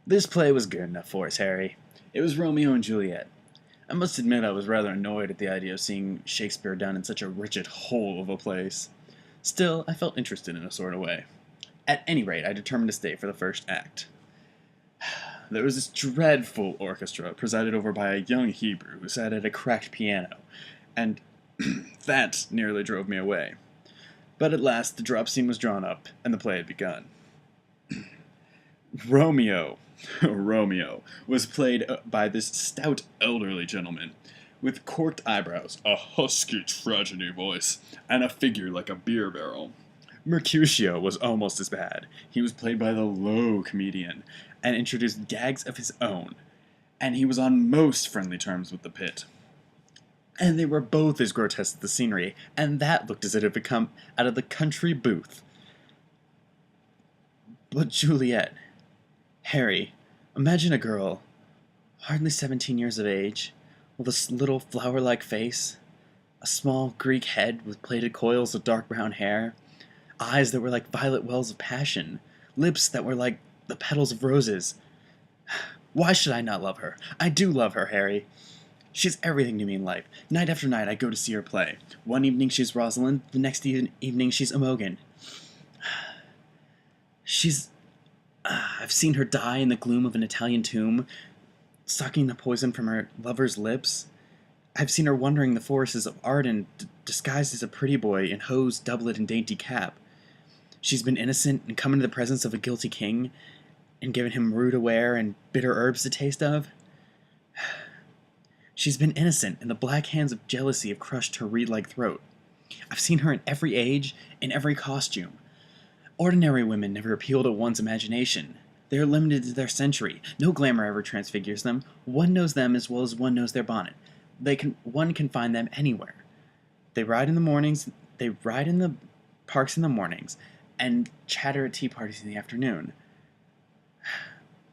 This play was good enough for us, Harry. It was Romeo and Juliet. I must admit I was rather annoyed at the idea of seeing Shakespeare done in such a wretched hole of a place. Still, I felt interested in a sort of way. At any rate, I determined to stay for the first act. There was this dreadful orchestra presided over by a young Hebrew who sat at a cracked piano, and that nearly drove me away. But at last the drop scene was drawn up, and the play had begun. Romeo, Romeo, was played by this stout elderly gentleman, with corked eyebrows, a husky tragedy voice, and a figure like a beer barrel. Mercutio was almost as bad. He was played by the low comedian, and introduced gags of his own, and he was on most friendly terms with the pit. And they were both as grotesque as the scenery, and that looked as if it had come out of the country booth. But Juliet, Harry, imagine a girl, hardly 17 years of age, with a little flower-like face, a small Greek head with plaited coils of dark brown hair, eyes that were like violet wells of passion, lips that were like the petals of roses. Why should I not love her? I do love her, Harry. She's everything to me in life. Night after night I go to see her play. One evening she's Rosalind, the next evening she's Imogen. I've seen her die in the gloom of an Italian tomb, sucking the poison from her lover's lips. I've seen her wandering the forests of Arden, disguised as a pretty boy in hose, doublet, and dainty cap. She's been innocent and come into the presence of a guilty king, and given him rude to wear and bitter herbs to taste of. She's been innocent, and the black hands of jealousy have crushed her reed-like throat. I've seen her in every age, in every costume. Ordinary women never appeal to one's imagination. They are limited to their century. No glamour ever transfigures them. One knows them as well as one knows their bonnet. One can find them anywhere. They ride in the parks in the mornings, and chatter at tea parties in the afternoon.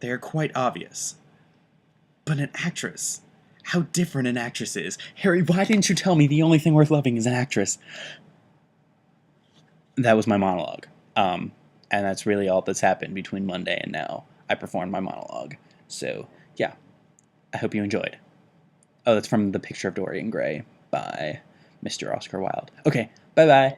They are quite obvious. But an actress, how different an actress is. Harry, why didn't you tell me the only thing worth loving is an actress? That was my monologue. And that's really all that's happened between Monday and now. I performed my monologue. So, yeah. I hope you enjoyed. Oh, that's from The Picture of Dorian Gray by Mr. Oscar Wilde. Okay, bye-bye.